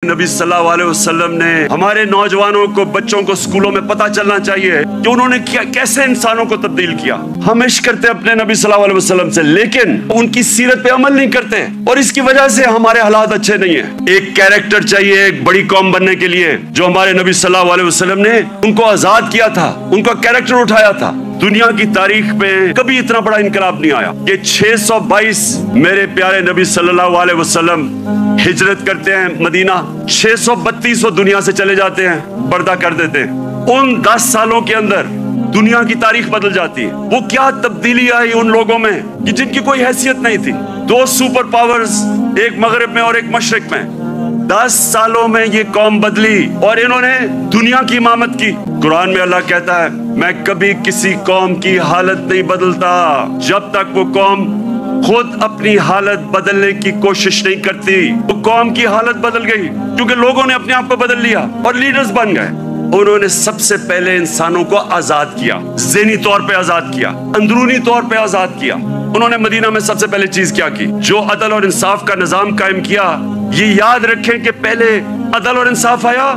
नबी सल्लल्लाहु अलैहि वसल्लम ने हमारे नौजवानों को, बच्चों को स्कूलों में पता चलना चाहिए कि उन्होंने कैसे इंसानों को तब्दील किया। हम इश्क करते अपने नबी सल्लल्लाहु अलैहि वसल्लम से, लेकिन उनकी सीरत पे अमल नहीं करते और इसकी वजह से हमारे हालात अच्छे नहीं है। एक कैरेक्टर चाहिए एक बड़ी कौम बनने के लिए, जो हमारे नबी सल्लल्लाहु अलैहि वसल्लम ने उनको आजाद किया था, उनका कैरेक्टर उठाया था। दुनिया की तारीख में कभी इतना बड़ा इनकलाब नहीं आया। ये 622 मेरे प्यारे नबी सल्लल्लाहु अलैहि वसल्लम हिजरत करते हैं मदीना, 632 वो दुनिया से चले जाते हैं, पर्दा कर देते हैं। उन 10 सालों के अंदर दुनिया की तारीख बदल जाती है। वो क्या तब्दीली आई उन लोगों में कि जिनकी कोई हैसियत नहीं थी। 2 सुपर पावर्स, एक मगरिब में और एक मशरिक में, 10 सालों में ये कौम बदली और इन्होंने दुनिया की इमामत की। कुरान में अल्लाह कहता है, मैं कभी किसी कौम की हालत नहीं बदलता जब तक वो कौम खुद अपनी हालत बदलने की कोशिश नहीं करती। वो कौम की हालत बदल गई क्योंकि लोगों ने अपने आप को बदल लिया और लीडर्स बन गए। उन्होंने सबसे पहले इंसानों को आजाद किया, ज़हनी तौर पे आजाद किया, अंदरूनी तौर पे आजाद किया। उन्होंने मदीना में सबसे पहले चीज क्या की? जो अदल और इंसाफ का निजाम कायम किया। ये याद रखें कि पहले अदल और इंसाफ आया,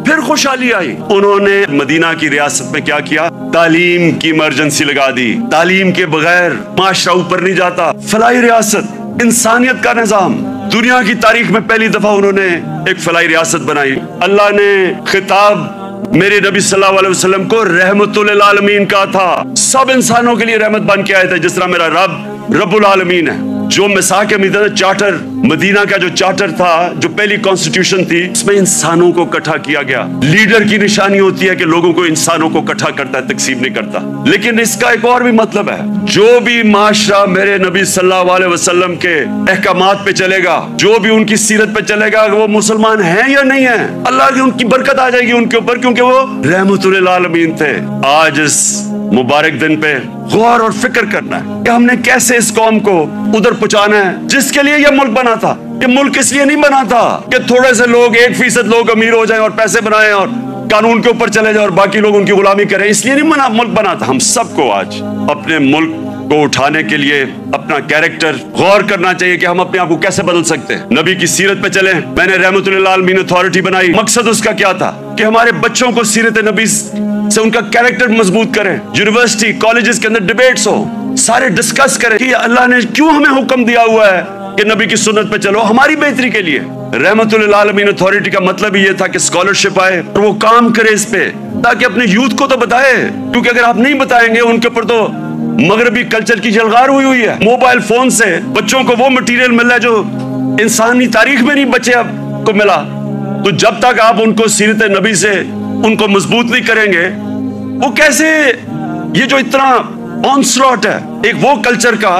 फिर खुशहाली आई। उन्होंने मदीना की रियासत में क्या किया? तालीम की इमरजेंसी लगा दी। तालीम के बगैर माशरा ऊपर नहीं जाता। फलाई रियासत, इंसानियत का निजाम। दुनिया की तारीख में पहली दफा उन्होंने एक फलाई रियासत बनाई। अल्लाह ने खिताब मेरे नबी सल्लल्लाहु अलैहि वसल्लम को रहमतुल आलमीन का था। सब इंसानों के लिए रहमत बन के आए थे, जिस तरह मेरा रब रब्बुल आलमीन है। जो मिसाक मदीना चार्टर, मदीना का जो चार्टर था, जो पहली कॉन्स्टिट्यूशन थी, उसमें इंसानों को इकट्ठा किया गया। लीडर की निशानी होती है कि लोगों को, इंसानों को इकट्ठा करता है, तकसीम नहीं करता। लेकिन इसका एक और भी मतलब है, जो भी माशरा मेरे नबी सल्लल्लाहु अलैहि वसल्लम के अहकामात पे चलेगा, जो भी उनकी सीरत पे चलेगा, वो मुसलमान है या नहीं है, अल्लाह की उनकी बरकत आ जाएगी उनके ऊपर, क्योंकि वो रहमतुल आलमीन थे। आज इस मुबारक दिन पे गौर और फिक्र करना है कि हमने कैसे इस कौम को उधर पहुंचाना है जिसके लिए यह मुल्क बना था। ये मुल्क इसलिए नहीं बना था कि थोड़े से लोग, 1% लोग अमीर हो जाएं और पैसे बनाएं और कानून के ऊपर चले जाएं और बाकी लोग उनकी गुलामी करें, इसलिए नहीं मुल्क बना था। हम सबको आज अपने मुल्क को उठाने के लिए अपना कैरेक्टर गौर करना चाहिए कि हम अपने आप को कैसे बदल सकते हैं। नबी की सीरत पे चलें। मैंने रहमतुल आलमीन अथॉरिटी बनाई, मकसद उसका क्या था कि हमारे बच्चों को सीरत नबी से उनका कैरेक्टर मजबूत करें। यूनिवर्सिटी, कॉलेजेस के अंदर डिबेट्स हो, सारे डिस्कस करें कि अल्लाह ने क्यों हमें हुक्म दिया हुआ है कि नबी की सुन्नत पे चलो, हमारी बेहतरी के लिए। रहमतुल आलमीन अथॉरिटी का मतलब ये था कि स्कॉलरशिप आए और वो काम करे इस पे, ताकि अपने यूथ को तो बताए, क्योंकि अगर आप नहीं बताएंगे उनके ऊपर तो मगरबी कल्चर की जलगार हुई है। मोबाइल फोन से बच्चों को वो मटेरियल मिल रहा है जो इंसानी तारीख में नहीं बच्चे को मिला। तो जब तक आप उनको सीरत नबी से उनको मजबूत नहीं करेंगे, वो कैसे, ये जो इतना ऑनस्लॉट है एक वो कल्चर का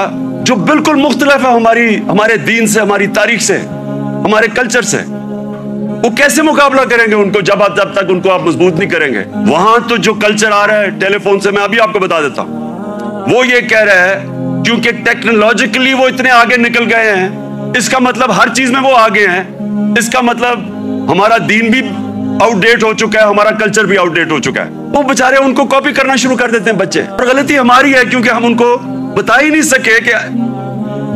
जो बिल्कुल मुख्तलिफ है हमारे दीन से, हमारी तारीख से, हमारे कल्चर से, वो कैसे मुकाबला करेंगे उनको जब तक उनको आप मजबूत नहीं करेंगे। वहां तो जो कल्चर आ रहा है टेलीफोन से, मैं अभी आपको बता देता हूं, वो ये कह रहा है क्योंकि टेक्नोलॉजिकली वो इतने आगे निकल गए हैं, इसका मतलब हर चीज में वो आगे हैं, इसका मतलब हमारा दीन भी आउटडेट हो चुका है, हमारा कल्चर भी आउटडेट हो चुका है। वो बेचारे उनको कॉपी करना शुरू कर देते हैं बच्चे, और गलती हमारी है क्योंकि हम उनको बता ही नहीं सके कि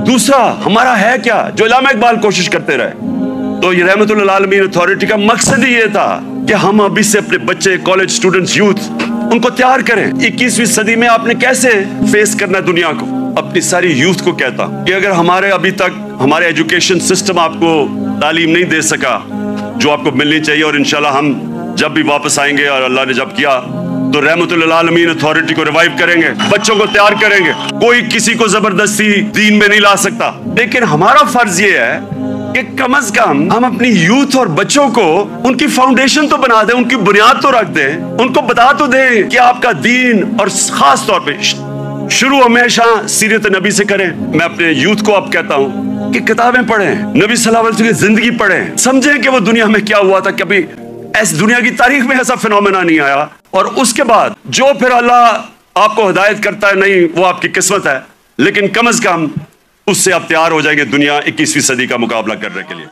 दूसरा हमारा है क्या, जो इल्लामा इकबाल कोशिश करते रहे। तो ये रहमतुल आलमीन अथॉरिटी का मकसद ही ये था कि हम अभी से अपने बच्चे, कॉलेज स्टूडेंट्स, यूथ, उनको तैयार करें। 21वीं सदी में आपने कैसे फेस करना है दुनिया को। अपनी सारी यूथ को कहता कि अगर हमारे अभी तक हमारे एजुकेशन सिस्टम आपको तालीम नहीं दे सका जो आपको मिलनी चाहिए, और इंशाल्लाह हम जब भी वापस आएंगे और अल्लाह ने जब किया तो रहमतुल आलमीन अथॉरिटी को रिवाइव करेंगे, बच्चों को तैयार करेंगे। कोई किसी को जबरदस्ती दीन में नहीं ला सकता, लेकिन हमारा फर्ज ये है कि कम से कम हम अपनी यूथ और बच्चों को उनकी फाउंडेशन तो बना दें, उनकी बुनियाद तो रख दें, उनको बता तो दें कि आपका दीन, और खास तौर पे शुरू हमेशा सीरत नबी से करें। मैं अपने यूथ को अब कहता हूं कि किताबें पढ़ें, नबी सल्लल्लाहु अलैहि वसल्लम की जिंदगी पढ़ें, समझें कि वो दुनिया में क्या हुआ था। कभी ऐसी दुनिया की तारीख में ऐसा फिनोमेना नहीं आया। और उसके बाद जो फिर अल्लाह आपको हिदायत करता है, नहीं वो आपकी किस्मत है, लेकिन कम से कम उससे आप तैयार हो जाएंगे दुनिया 21वीं सदी का मुकाबला करने के लिए।